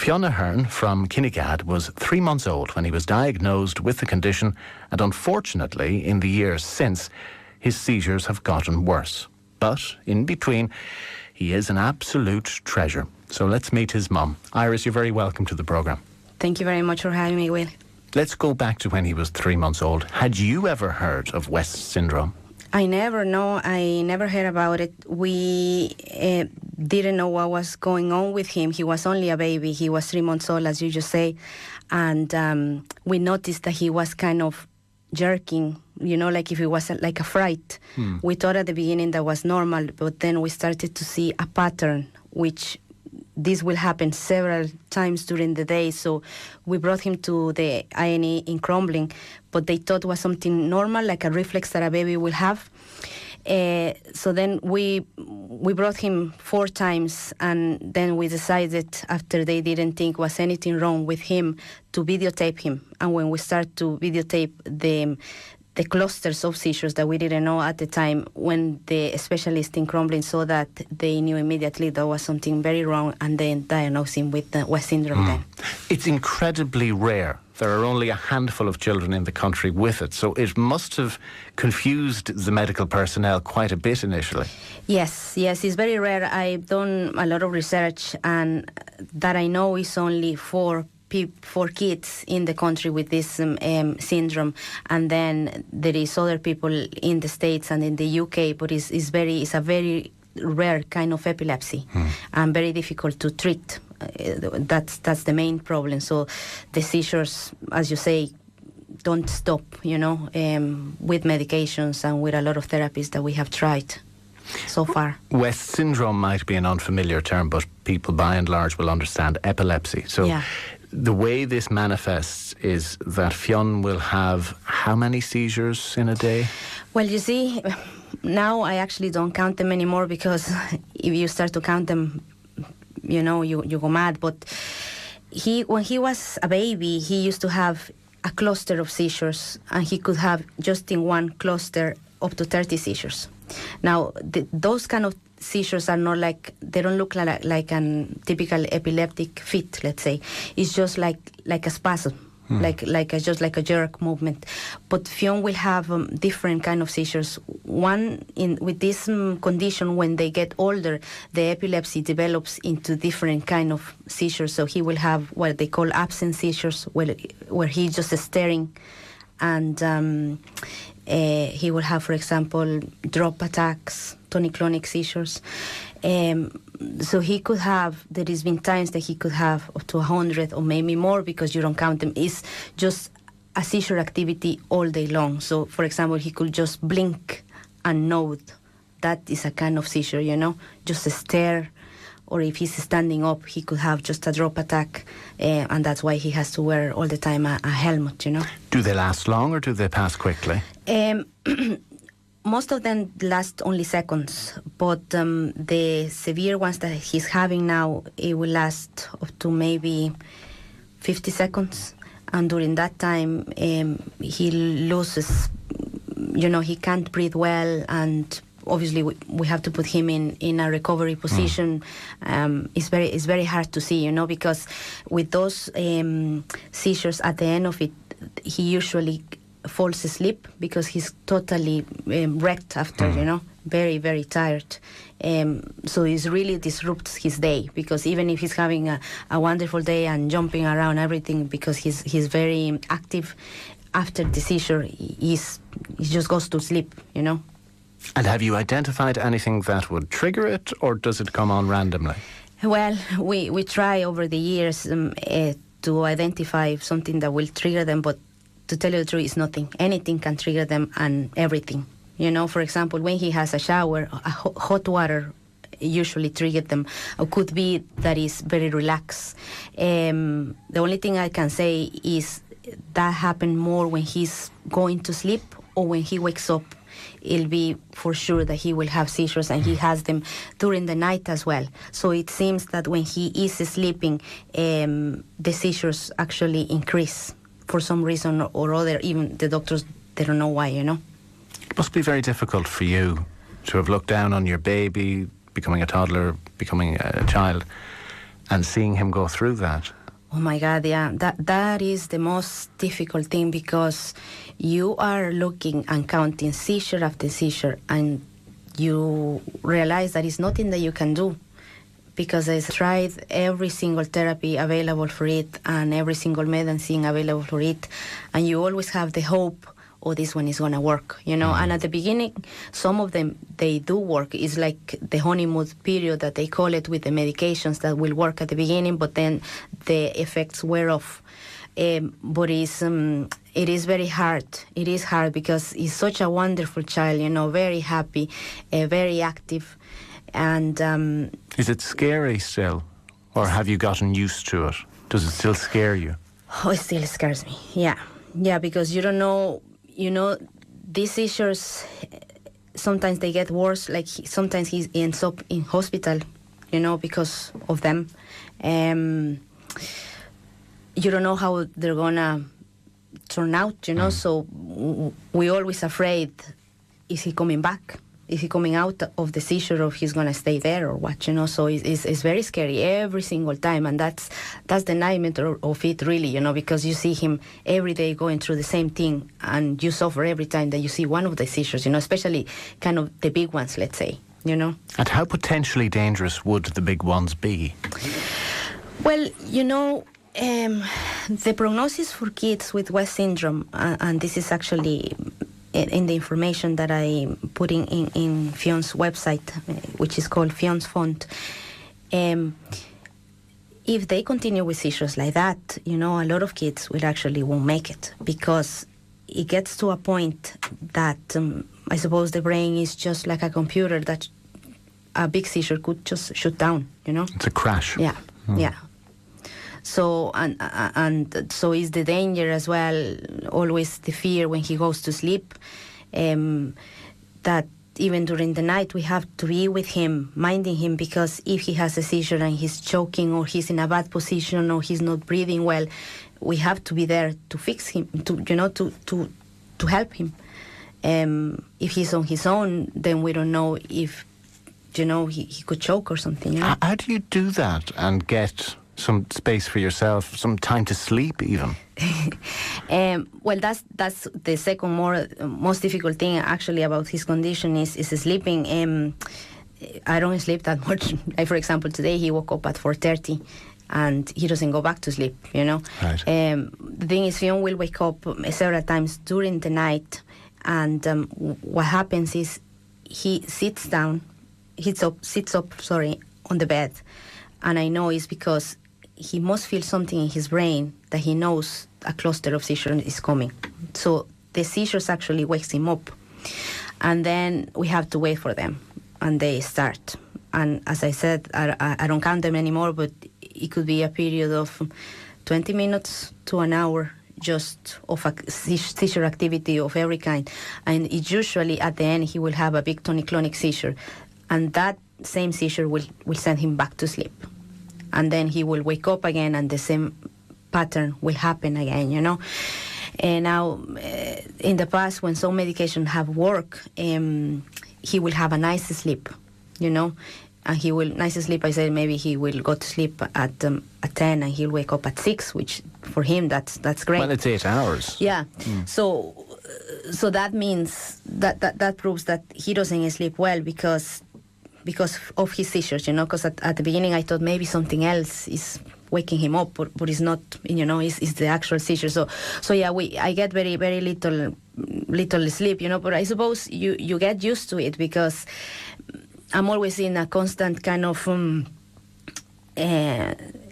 Fionn from Kinnegad was 3 months old when he was diagnosed with the condition, and unfortunately, in the years since, his seizures have gotten worse. But in between, he is an absolute treasure. So let's meet his mum. Iris, you're very welcome to the programme. Thank you very much for having me, Will. Let's go back to when he was 3 months old. Had you ever heard of West syndrome? I never heard about it. We didn't know what was going on with him. He was only a baby. He was 3 months old, as you just say. And we noticed that he was kind of jerking, like if it was like a fright. We thought at the beginning that was normal, but then we started to see a pattern, which this will happen several times during the day. So we brought him to the A&E in Crumbling, but they thought it was something normal, like a reflex that a baby will have. So then we brought him 4 times, and then we decided, after they didn't think was anything wrong with him, to videotape him. And when we start to videotape the clusters of seizures that we didn't know at the time, when the specialist in Crumbling saw that, they knew immediately there was something very wrong, and then diagnosed him with the West syndrome then. It's incredibly rare. There are only a handful of children in the country with it, so it must have confused the medical personnel quite a bit initially. Yes, it's very rare. I've done a lot of research, and that I know is only 4 kids in the country with this syndrome, and then there is other people in the States and in the UK, but it's a very rare kind of epilepsy and very difficult to treat. That's the main problem. So the seizures, as you say, don't stop, with medications and with a lot of therapies that we have tried so far. West syndrome might be an unfamiliar term, but people by and large will understand epilepsy. So yeah. The way this manifests is that Fionn will have how many seizures in a day? Well, you see, now I actually don't count them anymore, because if you start to count them, you go mad. But when he was a baby, he used to have a cluster of seizures, and he could have just in one cluster up to 30 seizures. Now, those kind of seizures are not they don't look like a typical epileptic fit, let's say. It's just like a spasm, just like a jerk movement. But Fionn will have different kind of seizures. One, with this condition, when they get older, the epilepsy develops into different kind of seizures. So he will have what they call absent seizures, where he's just staring, and he will have, for example, drop attacks, tonic-clonic seizures. So he could have, there has been times that he could have up to 100 or maybe more, because you don't count them. It's just a seizure activity all day long. So, for example, he could just blink and nod. That is a kind of seizure, just a stare. Or if he's standing up, he could have just a drop attack, and that's why he has to wear all the time a helmet, Do they last long, or do they pass quickly? Most of them last only seconds, but the severe ones that he's having now, it will last up to maybe 50 seconds. And during that time, he loses, he can't breathe well, and obviously we have to put him in a recovery position. It's very hard to see, because with those seizures at the end of it, he usually falls asleep, because he's totally wrecked after, very, very tired. So it really disrupts his day, because even if he's having a wonderful day and jumping around everything, because he's very active, after the seizure, he just goes to sleep, And have you identified anything that would trigger it, or does it come on randomly? Well, we try over the years to identify something that will trigger them, but to tell you the truth, it's nothing. Anything can trigger them, and everything. For example, when he has a shower, hot water usually triggers them. Or could be that he's very relaxed. The only thing I can say is that happens more when he's going to sleep or when he wakes up. It'll be for sure that he will have seizures, and he has them during the night as well. So it seems that when he is sleeping, the seizures actually increase for some reason or other. Even the doctors, they don't know why, It must be very difficult for you to have looked down on your baby, becoming a toddler, becoming a child, and seeing him go through that. Oh my God, yeah. That is the most difficult thing, because you are looking and counting seizure after seizure, and you realize that it's nothing that you can do, because I tried every single therapy available for it and every single medicine available for it, and you always have the hope, oh, this one is going to work, you know. And at the beginning, some of them, they do work. It's like the honeymoon period that they call it, with the medications that will work at the beginning, but then the effects wear off. But it is very hard. It is hard because he's such a wonderful child, you know, very happy, very active. And is it scary still, or have you gotten used to it? Does it still scare you? Oh, it still scares me. Yeah, because you don't know. You know, these seizures, sometimes they get worse. Like sometimes he ends up in hospital, you know, because of them. You don't know how they're gonna turn out, you know. So we're always afraid: is he coming back? Is he coming out of the seizure, or he's gonna stay there, or what, you know? So it's very scary every single time, and that's the nightmare of it, really, you know, because you see him every day going through the same thing, and you suffer every time that you see one of the seizures, you know, especially kind of the big ones, let's say, you know. And how potentially dangerous would the big ones be? Well, you know, the prognosis for kids with West syndrome, and this is actually in the information that I'm putting in Fionn's website, which is called Fionn's Font, if they continue with seizures like that, you know, a lot of kids won't make it, because it gets to a point that I suppose the brain is just like a computer, that a big seizure could just shut down, you know. It's a crash. Yeah. So and so is the danger as well, always the fear when he goes to sleep, that even during the night we have to be with him, minding him, because if he has a seizure and he's choking, or he's in a bad position, or he's not breathing well, we have to be there to fix him, to help him. If he's on his own, then we don't know if, you know, he could choke or something. You know? How do you do that and get some space for yourself, some time to sleep even? Well, that's the second most difficult thing actually about his condition is sleeping. I don't sleep that much. Like, for example, today he woke up at 4:30 and he doesn't go back to sleep, you know. Right. The thing is, Fionn will wake up several times during the night, and what happens is he sits up on the bed, and I know it's because he must feel something in his brain that he knows a cluster of seizures is coming. So the seizures actually wakes him up. And then we have to wait for them, and they start. And as I said, I don't count them anymore, but it could be a period of 20 minutes to an hour just of a seizure activity of every kind. And it usually at the end he will have a big tonic-clonic seizure. And that same seizure will send him back to sleep. And then he will wake up again, and the same pattern will happen again, you know. And now, in the past, when some medication have worked, he will have a nice sleep, you know. And he will, nice sleep, I said maybe he will go to sleep at 10 and he'll wake up at 6, which for him, that's great. Well, it's 8 hours. Yeah. So that means, that proves that he doesn't sleep well because of his seizures, you know, because at the beginning I thought maybe something else is waking him up, but it's not, you know, it's the actual seizure. So yeah, I get very, very little sleep, you know, but I suppose you get used to it because I'm always in a constant kind of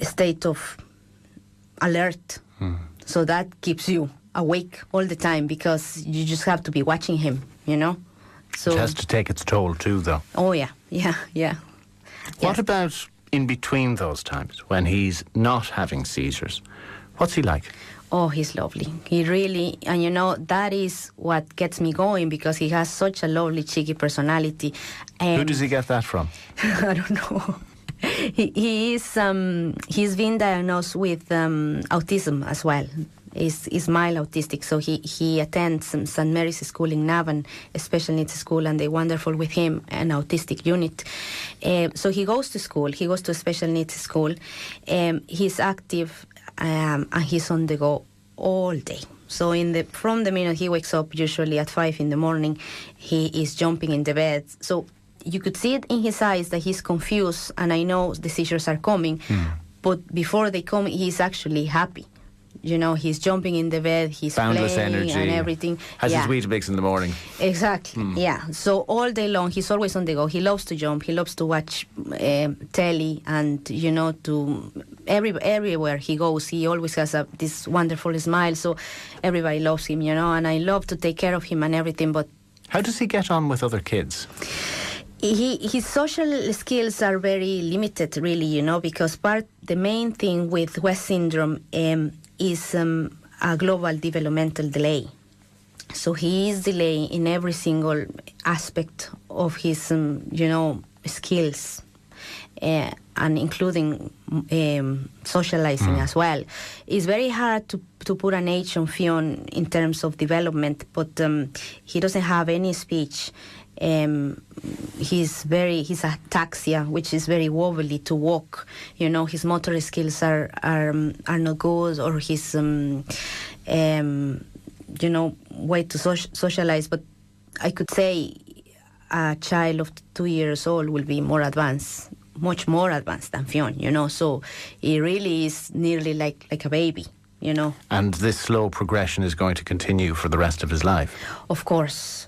state of alert. So that keeps you awake all the time because you just have to be watching him, you know. So it has to take its toll too, though. Oh, yeah. What about in between those times when he's not having seizures? What's he like? Oh, he's lovely. He really, and you know, that is what gets me going because he has such a lovely, cheeky personality. Who does he get that from? I don't know. He's been diagnosed with autism as well. is mild autistic, so he attends St. Mary's School in Navan, a special needs school, and they're wonderful with him, an autistic unit. So he goes to school, he goes to a special needs school. He's active and he's on the go all day. So from the minute he wakes up, usually at 5 in the morning, he is jumping in the bed. So you could see it in his eyes that he's confused, and I know the seizures are coming, but before they come, he's actually happy. He's jumping in the bed, he's boundless playing energy, and everything. Has his Weetabix in the morning. Exactly, yeah. So all day long, he's always on the go. He loves to jump, he loves to watch telly, and, to everywhere he goes, he always has this wonderful smile, so everybody loves him, and I love to take care of him and everything, but... How does he get on with other kids? His social skills are very limited, really, because the main thing with West syndrome is a global developmental delay. So he is delayed in every single aspect of his, skills, and including socializing as well. It's very hard to put an age on Fionn in terms of development, but he doesn't have any speech. He's ataxia, which is very wobbly to walk. His motor skills are not good, or his way to socialize. But I could say a child of 2 years old will be more advanced, much more advanced than Fionn. So he really is nearly like a baby. And this slow progression is going to continue for the rest of his life. Of course.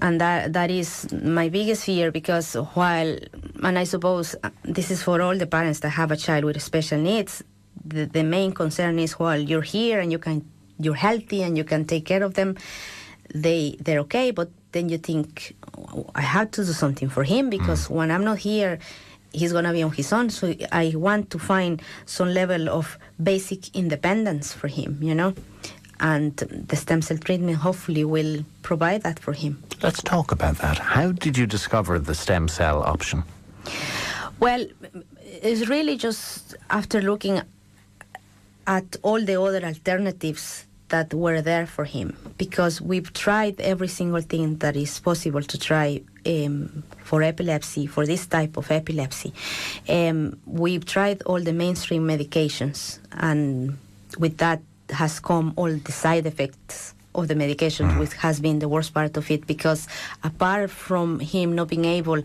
And that is my biggest fear, because and I suppose this is for all the parents that have a child with special needs, the main concern is while you're here and you're healthy and you can take care of them, they're okay, but then you think, I have to do something for him, because when I'm not here, he's going to be on his own. So I want to find some level of basic independence for him, and the stem cell treatment hopefully will provide that for him. Let's talk about that. How did you discover the stem cell option? Well, it's really just after looking at all the other alternatives that were there for him, because we've tried every single thing that is possible to try for epilepsy, for this type of epilepsy. We've tried all the mainstream medications, and with that has come all the side effects of the medication, which has been the worst part of it, because apart from him not being able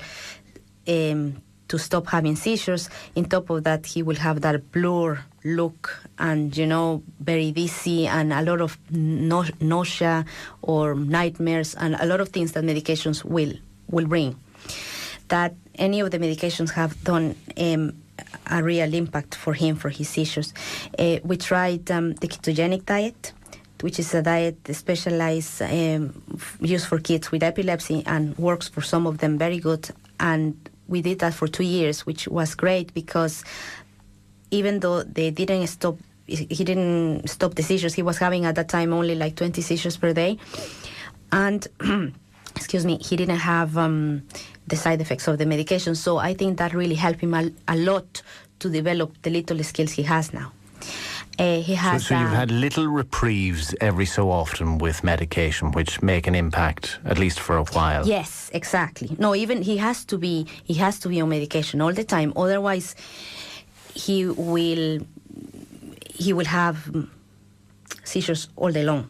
to stop having seizures, on top of that, he will have that blur look and, very dizzy, and a lot of nausea or nightmares, and a lot of things that medications will bring. That any of the medications have done a real impact for him, for his seizures. We tried the ketogenic diet, which is a diet specialized, used for kids with epilepsy, and works for some of them very good. And we did that for 2 years, which was great, because even though he didn't stop the seizures, he was having at that time only like 20 seizures per day. And, he didn't have the side effects of the medication. So I think that really helped him a lot to develop the little skills he has now. He has. So you've had little reprieves every so often with medication, which make an impact, at least for a while. Yes, exactly. No, even he has to be on medication all the time. Otherwise, he will have seizures all day long,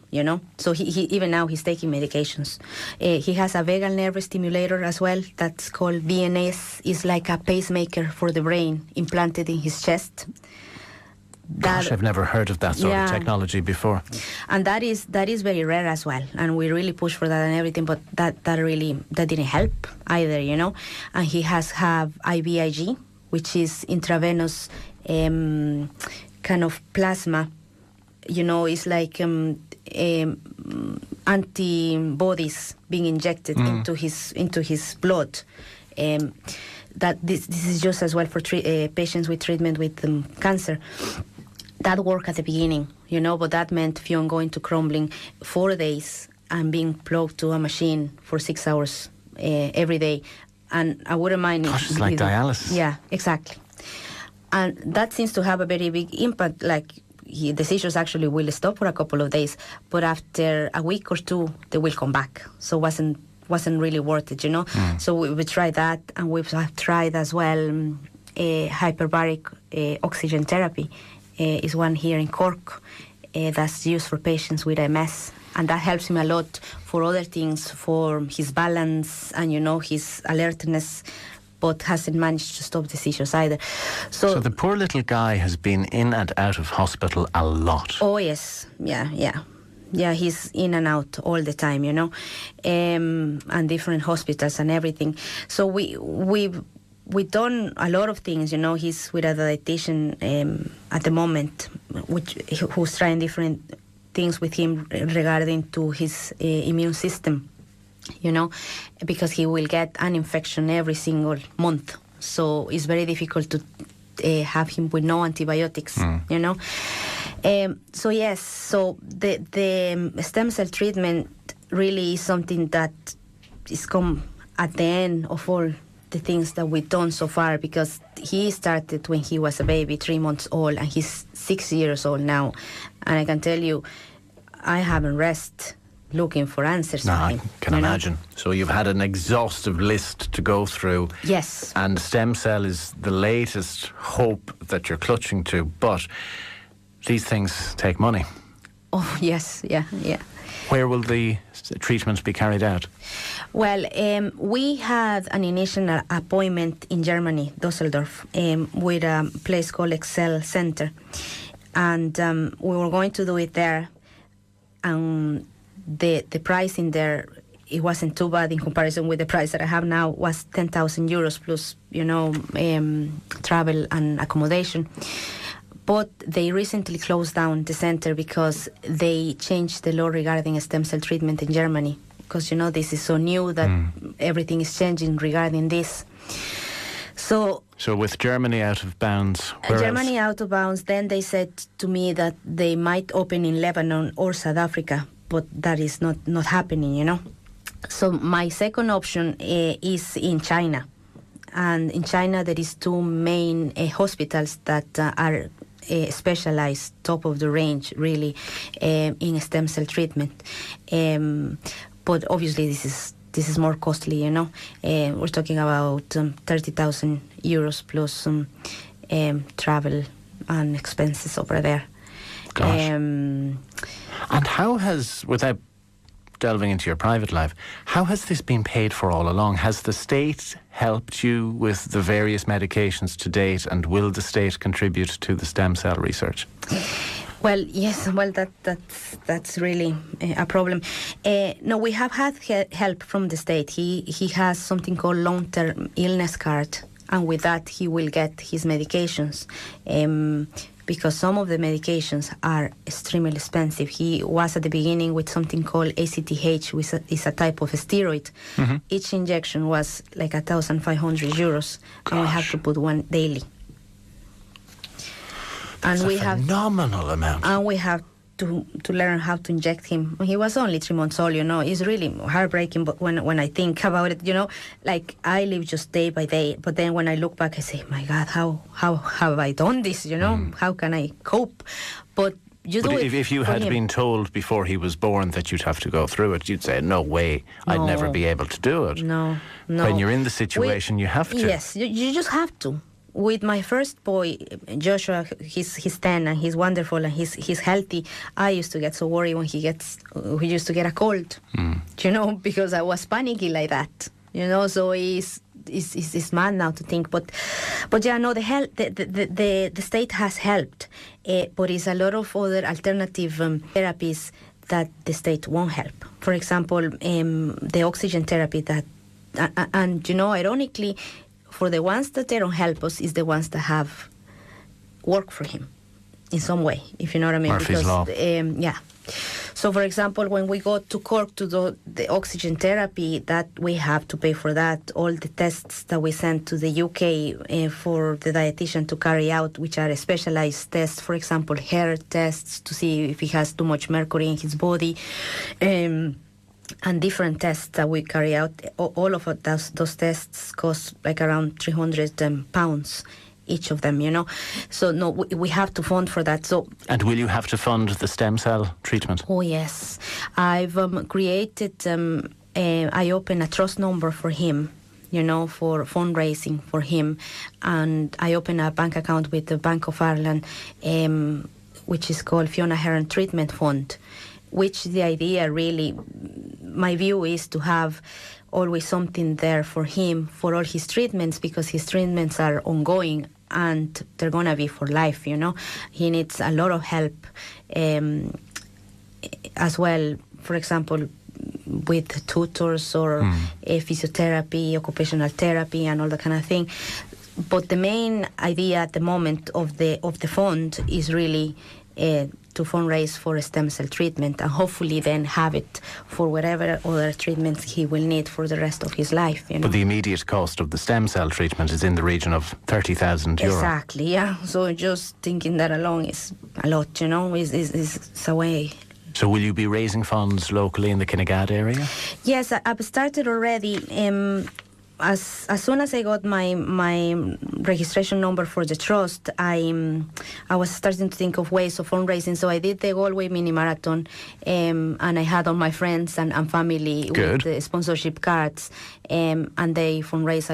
So he even now he's taking medications. He has a vagal nerve stimulator as well. That's called VNS. It's like a pacemaker for the brain implanted in his chest. Gosh, I've never heard of that sort of technology before. And that is very rare as well. And we really push for that and everything, but that didn't help either, And he has IVIG, which is intravenous kind of plasma. It's like antibodies being injected into his blood. That this is just as well for patients with treatment with cancer. That worked at the beginning, but that meant Fionn going to crumbling 4 days and being plugged to a machine for 6 hours every day. And I wouldn't mind... Gosh, it's like dialysis. Yeah, exactly. And that seems to have a very big impact. Like, the seizures actually will stop for a couple of days, but after a week or two, they will come back. So wasn't really worth it, So we tried that, and we've tried as well hyperbaric oxygen therapy. Is one here in Cork that's used for patients with MS, and that helps him a lot for other things, for his balance and his alertness, but hasn't managed to stop the seizures either. So the poor little guy has been in and out of hospital a lot. Oh yes, yeah, he's in and out all the time, and different hospitals and everything. So we've done a lot of things, He's with a dietitian at the moment, who's trying different things with him regarding to his immune system, because he will get an infection every single month. So it's very difficult to have him with no antibiotics, So yes, so the stem cell treatment really is something that is come at the end of all the things that we've done so far, because he started when he was a baby, 3 months old, and he's 6 years old now. And I can tell you, I haven't rested looking for answers. No, I can imagine. So you've had an exhaustive list to go through. Yes. And stem cell is the latest hope that you're clutching to, but these things take money. Oh, yes, yeah. Where will the treatments be carried out? Well, we had an initial appointment in Germany, Düsseldorf, with a place called Excel Center. And we were going to do it there. And the price in there, it wasn't too bad in comparison with the price that I have now, was 10,000 euros plus, travel and accommodation. But they recently closed down the center because they changed the law regarding stem cell treatment in Germany. Because, this is so new that everything is changing regarding this. So with Germany out of bounds, where Germany else? out of bounds, then they said to me that they might open in Lebanon or South Africa, but that is not happening, So my second option is in China. And in China, there is 2 main hospitals that are specialized, top of the range, really, in stem cell treatment. But obviously, this is more costly, We're talking about 30,000 euros plus travel and expenses over there. And how has, without delving into your private life, how has this been paid for all along? Has the state helped you with the various medications to date, and will the state contribute to the stem cell research? Well, yes. Well, that's really a problem. No, we have had help from the state. He has something called long-term illness card, and with that he will get his medications. Because some of the medications are extremely expensive. He was at the beginning with something called ACTH, which is a type of steroid. Mm-hmm. Each injection was like 1,500 euros, and we have to put one daily. That's a phenomenal amount. And we have to learn how to inject him. He was only 3 months old, It's really heartbreaking, but when I think about it, like I live just day by day. But then when I look back, I say, my God, how have I done this, How can I cope? But if you had been told before he was born that you'd have to go through it, you'd say, no way, I'd never be able to do it. No. When you're in the situation, you have to. Yes, you just have to. With my first boy, Joshua, he's 10 and he's wonderful and he's healthy. I used to get so worried when he used to get a cold, because I was panicky like that, So he's mad now to think, but yeah, no, the state has helped, but it's a lot of other alternative therapies that the state won't help. For example, the oxygen therapy and ironically, for the ones that they don't help us is the ones that have worked for him in some way, if you know what I mean. Murphy's Law. Yeah. So, for example, when we go to Cork to do the oxygen therapy, that we have to pay for that. All the tests that we send to the UK for the dietitian to carry out, which are specialized tests, for example, hair tests to see if he has too much mercury in his body. And different tests that we carry out, all of those tests cost like around £300 each each of them, So no, we have to fund for that. So. And will you have to fund the stem cell treatment? Oh yes, I've created. I opened a trust number for him, for fundraising for him, and I opened a bank account with the Bank of Ireland, which is called Fionn Ahern Treatment Fund. Which the idea really, my view is to have always something there for him for all his treatments, because his treatments are ongoing and they're going to be for life, He needs a lot of help as well, for example, with tutors or physiotherapy, occupational therapy and all that kind of thing. But the main idea at the moment of the fund is really to fundraise for a stem cell treatment, and hopefully then have it for whatever other treatments he will need for the rest of his life. But the immediate cost of the stem cell treatment is in the region of €30,000. Exactly, yeah. So just thinking that alone is a lot, is a way. So will you be raising funds locally in the Kinnegad area? Yes, I've started already. As soon as I got my registration number for the trust, I was starting to think of ways of fundraising. So I did the Galway mini marathon, and I had all my friends and family with the sponsorship cards, and they fundraise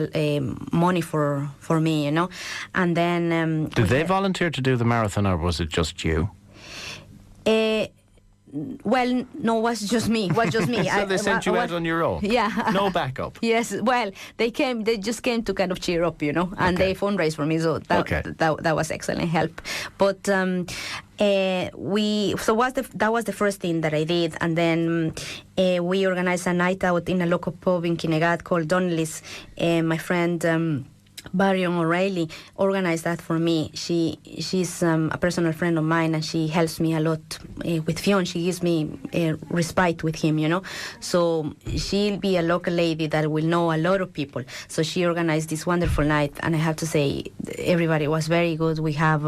money for me, And then did they volunteer to do the marathon, or was it just you? Well, no, it was just me. So they sent you out on your own? Yeah. No backup? Yes, well, they just came to kind of cheer up, and they fundraised for me, so that was excellent help. But that was the first thing that I did, and then we organized a night out in a local pub in Kinnegad called Donnelly's. My friend Barry O'Reilly organized that for me. She's a personal friend of mine, and she helps me a lot with Fionn. She gives me respite with him, So she'll be a local lady that will know a lot of people. So she organized this wonderful night, and I have to say, everybody was very good. We have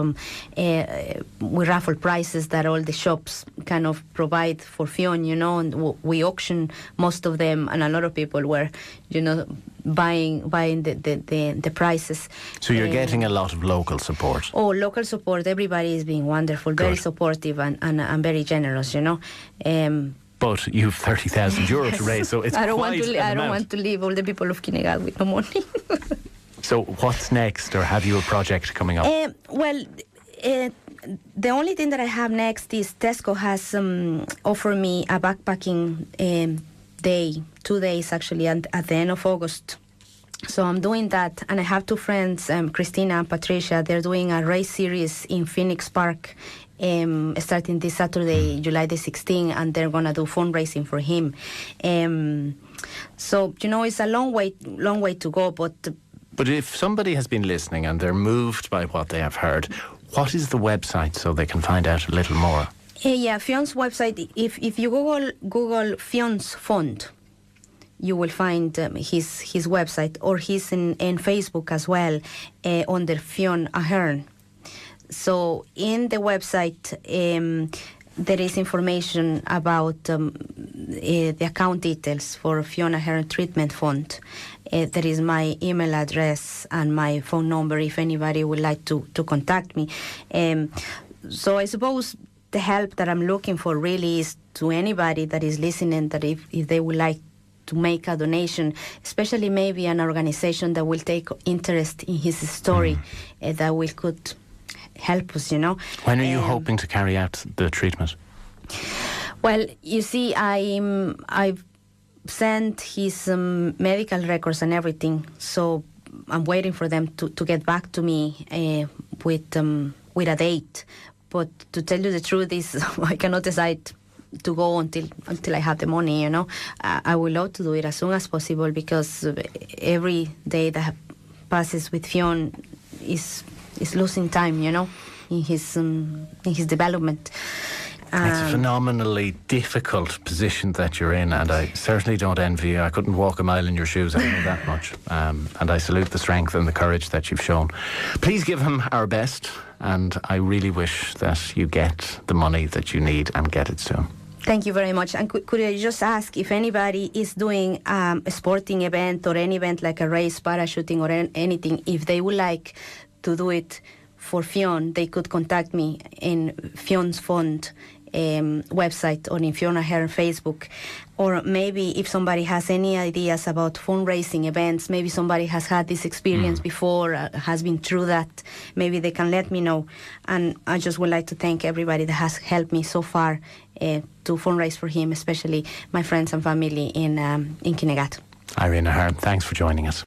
we raffle prizes that all the shops kind of provide for Fionn, and we auction most of them, and a lot of people were, buying the prices. So you're getting a lot of local support. Oh, local support. Everybody is being wonderful, very supportive and very generous, But you've €30,000 to raise, so it's I don't quite want to leave all the people of Kinnegad with no money. So what's next, or have you a project coming up? The only thing that I have next is Tesco has offered me a backpacking day, 2 days actually, at the end of August. So I'm doing that, and I have two friends, Christina and Patricia. They're doing a race series in Phoenix Park, starting this Saturday, July the 16th, and they're gonna do fundraising for him. So it's a long way to go, But if somebody has been listening and they're moved by what they have heard, what is the website so they can find out a little more? Fionn's website, if you Google Fionn's Fund, you will find his website, or he's in Facebook as well, under Fionn Ahern. So in the website, there is information about the account details for Fionn Ahern Treatment Fund. There is my email address and my phone number if anybody would like to contact me. So I suppose the help that I'm looking for really is to anybody that is listening, that if they would like to make a donation, especially maybe an organization that will take interest in his story, that could help us, When are you hoping to carry out the treatment? Well, you see, I've sent his medical records and everything, so I'm waiting for them to get back to me with a date. But to tell you the truth is, I cannot decide to go until I have the money, I would love to do it as soon as possible, because every day that passes with Fionn is losing time, in his development. It's a phenomenally difficult position that you're in, and I certainly don't envy you. I couldn't walk a mile in your shoes, I know that much. And I salute the strength and the courage that you've shown. Please give him our best, and I really wish that you get the money that you need and get it soon. Thank you very much. And could I just ask if anybody is doing a sporting event or any event like a race, parachuting or anything, if they would like to do it for Fionn, they could contact me in Fionn's Fund website or in Fiona Hearn Facebook. Or maybe if somebody has any ideas about fundraising events, maybe somebody has had this experience before, has been through that, maybe they can let me know. And I just would like to thank everybody that has helped me so far to fundraise for him, especially my friends and family in Kinnegad. Irene Ahern, thanks for joining us.